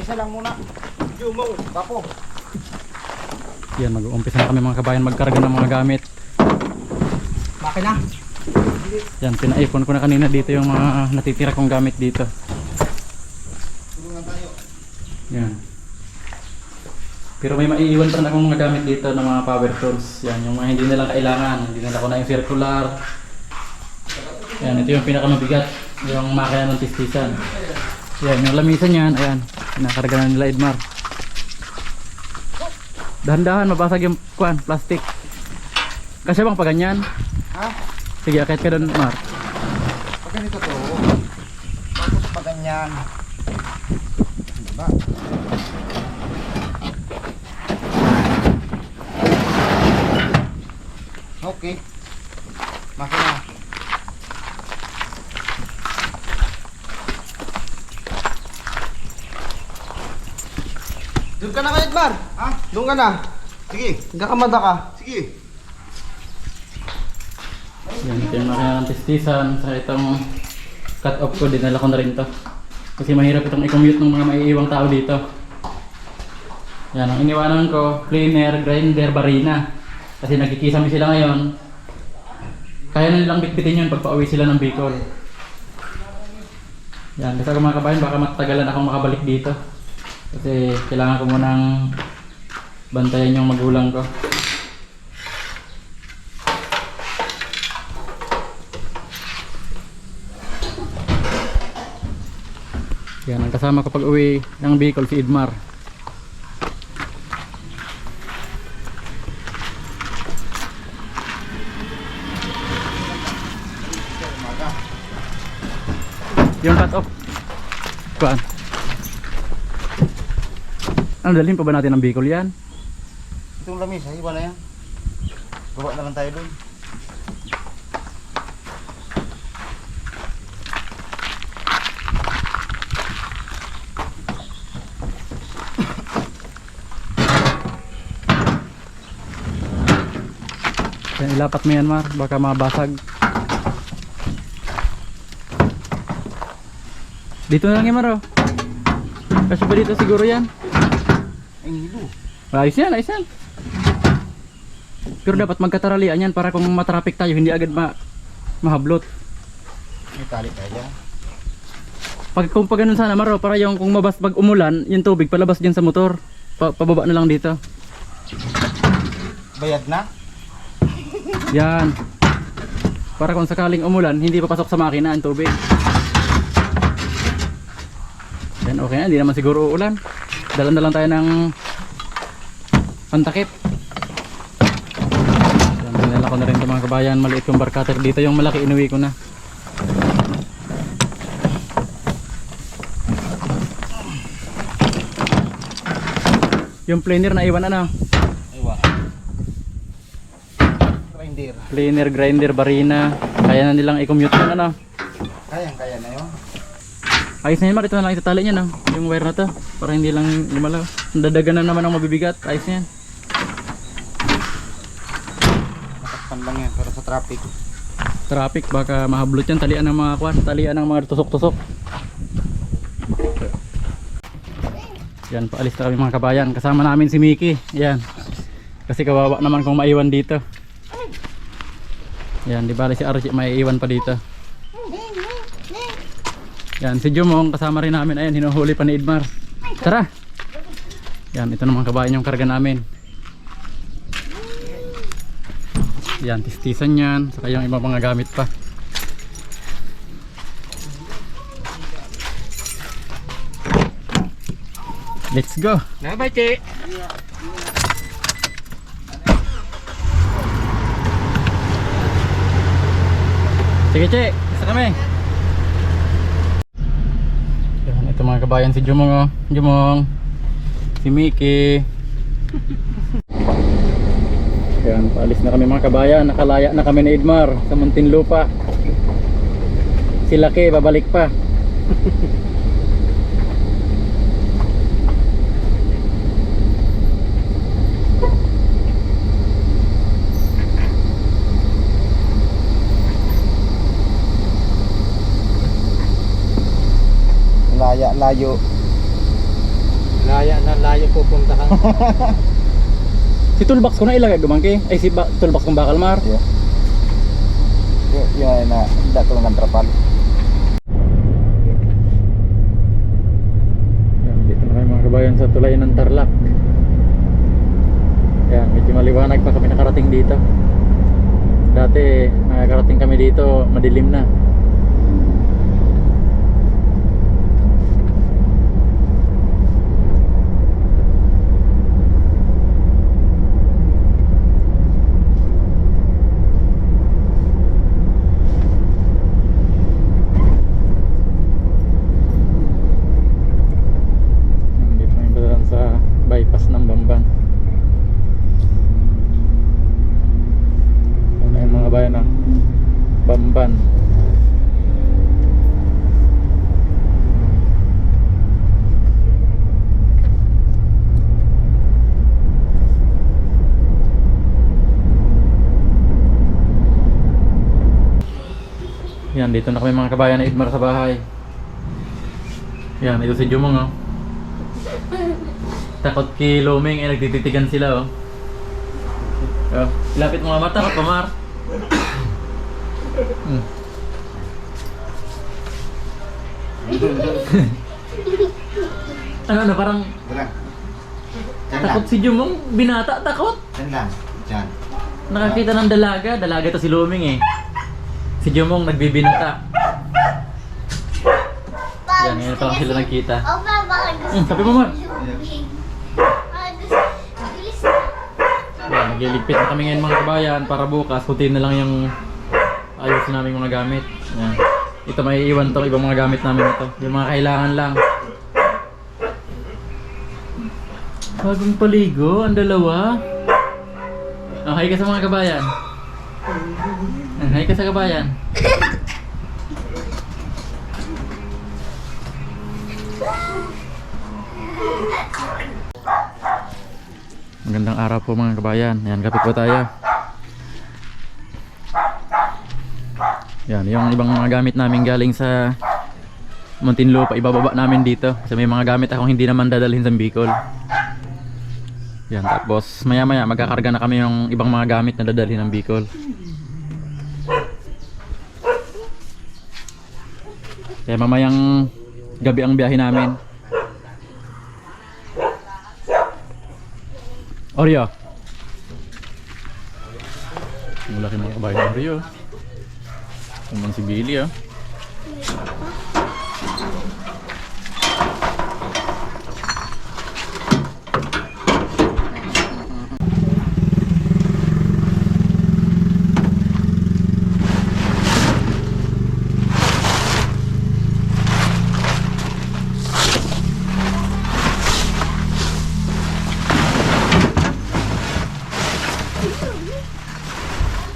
Isa lang muna. Jumong, tapo. Yan, mag-uumpisa na kami mga kabayan magkarga ng mga gamit. Makina. Yan, pinaipon ko na kanina dito yung mga natitira kong gamit dito. Tulungan tayo. Yan. Pero may maiiwan pa na akong mga gamit dito ng mga power tools. Yan, yung mga hindi nila kailangan. Hindi nila ko na yung circular. Yan, ito yung pinakamabigat. Yung makina ng tistisan. Yan, yung lamisan yan. Ayan, pinakarga na nila Edmar. Dahan-dahan, mabasag yung kuan, plastic. Kasi bang pa ganyan? Ha? Sige, akit ka doon, Mar. Pag ganito to. Tapos pa ganyan. Diba? Okay. Makina. Doon ka na ka, Edmar. Ha? Doon ka na. Sige. Nagkakamada ka. Sige. Yan, ito yung makina ng tistisan. Sa itong cut off ko, dinala ko na rin to. Kasi mahirap itong i-commute ng mga maiiwang tao dito. Yan, ang iniwanan ko, planer, grinder, barina. Kasi nagkikisami sila ngayon. Kaya na nilang bitbitin yun pag pauwi sila ng Bicol. Yan, kasi ako mga kabayan, baka matagalan akong makabalik dito. Kasi kailangan ko munang bantayan yung magulang ko. Yan, ang kasama ko pag uwi ng Bicol si Edmar. Yung cut off. Kuan. Ano, dalhin pa ba natin ang Bicol yan? Itong lamis, iba na yan. Gawa na lang tayo doon. Yan, ilapat mo yan, Mar, baka mabasag. Dito na lang yan, Mar, oh. Kasi ba dito siguro yan? Ay, nilo. Ayos yan, ayos yan. Pero dapat magkataralian yan para kung matraffic tayo, hindi agad mahablot. May tali tayo dyan. Kung pa ganun sana, Maro, para yung kung pag umulan, yung tubig palabas dyan sa motor. Pababa na lang dito. Bayad na? Yan. Para kung sakaling umulan, hindi papasok sa makina ang tubig. Yan, okay na, hindi naman siguro uulan. Dalan na lang tayo ng pantakip. Yan, dinala ko na rin ito mga kabayan. Maliit yung bar cutter dito, yung malaki inuwi ko na. Yung planer na iwan ano? Iwan. Grinder. Planer, grinder, barina. Kaya na nilang i-commute yun ano? Kaya na yun. Ayos na yun, Mar. Ito na lang itatali niya, no? Yung wire na to. Para hindi lang lumalaw. Dadagan na naman ang mabibigat. Ayos na yan. Matakpan lang yan para sa traffic. Traffic, baka mahablot yan. Talian ng mga kwan. Talian ng mga tusok-tusok. Yan, paalis na kami mga kabayan. Kasama namin si Mickey. Yan. Kasi kawawa naman kung maiwan dito. Yan, di bali si Archie maiiwan pa dito. Yan, si Jumong kasama rin namin. Ayan, hinuhuli pa ni Edmar. Tara! Yan, ito naman kabayan yung karga namin. Yan, tistisan yan. Saka yung ibang mga gamit pa. Let's go! Bye-bye, Che! Sige, Che! Isa kami! Yan, ito mga kabayan si Jumong, oh. Jumong! Si Mickey! Yan, paalis na kami mga kabayan. Nakalaya na kami ni Edmar sa Muntinlupa. Si Laki, babalik pa. Layo. Si toolbox ko na ilagay gumangki. Ay si toolbox kong bakal Mar. Yeah. Yan na dato ng trapal. Yan, dito na kayo mga kabayan sa tulay ng Tarlac. Yan, medyo maliwanag pa kami nakarating dito. Dati nakarating kami dito, madilim na. Dito na yung dadaan sa bypass ng Bamban. Yan na yung mga bayan ng Bamban. Yan, dito na kami mga kabayan na Idmar sa bahay. Yan, ito si Jumong oh. Takot kay Loming eh, nagtititigan sila oh. Oh, lapit mo nga Mar, takot pa Mar. Ano parang Wala. takot si Jumong, binata takot. Yan lang. Diyan. Nakakita ng dalaga, dalaga to si Loming eh. Si Jumong nagbibinata. Yan, ngayon pa lang sila nagkita. Sabi mo Mar. Yan, nagliligpit na kami ngayon mga kabayan para bukas putin na lang yung ayusin namin mga gamit. Yan. Ito may iwan tong ibang mga gamit namin ito. Yung mga kailangan lang. Bagong paligo, ang dalawa. Oh, hi ka sa mga kabayan. Hi ka sa kabayan. Magandang araw po mga kabayan. Yan, kape po tayo. Yan, yung ibang mga gamit namin galing sa Muntinlupa, ibababa namin dito. Kasi may mga gamit akong hindi naman dadalhin sa Bicol. Yan, tapos maya maya magkakarga na kami yung ibang mga gamit na dadalhin ng Bicol. Kaya mamayang gabi ang biyahe namin. Oreo. Ang laki mga kabayan ng Oreo. Naman si Billy oh.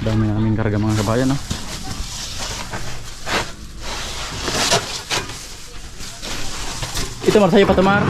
Dami naming karga mga kabayan oh. Ito Mar, sa'yo pa ito Mar.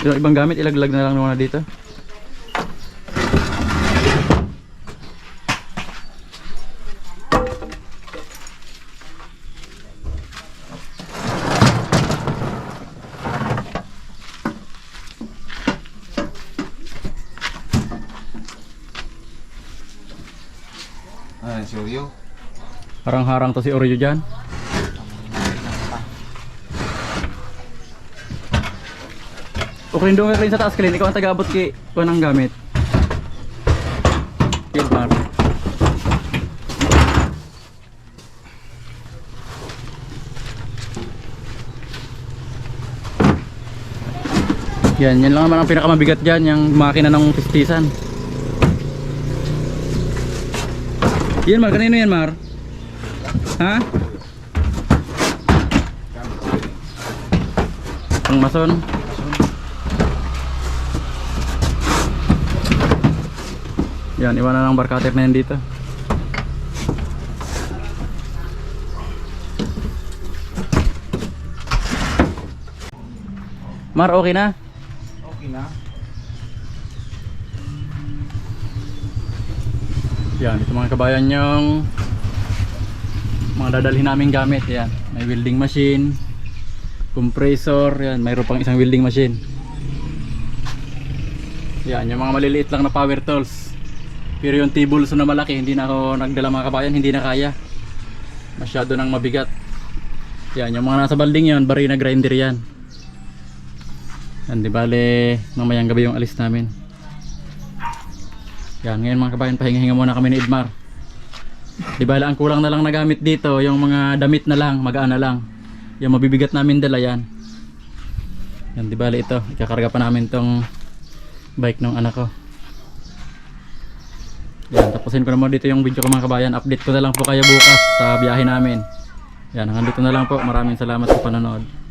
Yung ibang gamit ilaglag na lang muna dito. Si Oreo. Harang-harang to si Oreo dyan. Okay, doon ka rin sa taas Klin. Ikaw ang taga-abot kay kuha ng gamit. Yes, Mar. Yan lang naman ang pinakamabigat dyan, yung makina ng pistisan. Yan Mar, kanino yan Mar? Ha? Ang mason. Yan, iwan na lang barkater na yan dito. Mar, okay na? Okay na. Yan, ito mga kabayan yung mga dadalhin namin gamit. Yan, may welding machine, compressor, yan, mayroon pang isang welding machine. Yan, yung mga maliliit lang na power tools. Pero yung T-bulso na malaki, hindi na ako nagdala mga kabayan, hindi na kaya. Masyado nang mabigat. Yan, yung mga nasa balding yun, barina grinder yan. Yan, di bale, mamayang gabi yung alis namin. Yan, ngayon mga kabayan, pahinga-hinga muna kami ni Edmar. Di bale, ang kulang na lang nagamit dito, yung mga damit na lang, magaan na lang. Yung mabibigat namin dala yan. Yan, di bale ito, ikakarga pa namin tong bike ng anak ko. Yan, tapusin ko naman dito yung video ko mga kabayan. Update ko na lang po kayo bukas sa biyahe namin. Yan, hanggang dito na lang po. Maraming salamat sa panonood.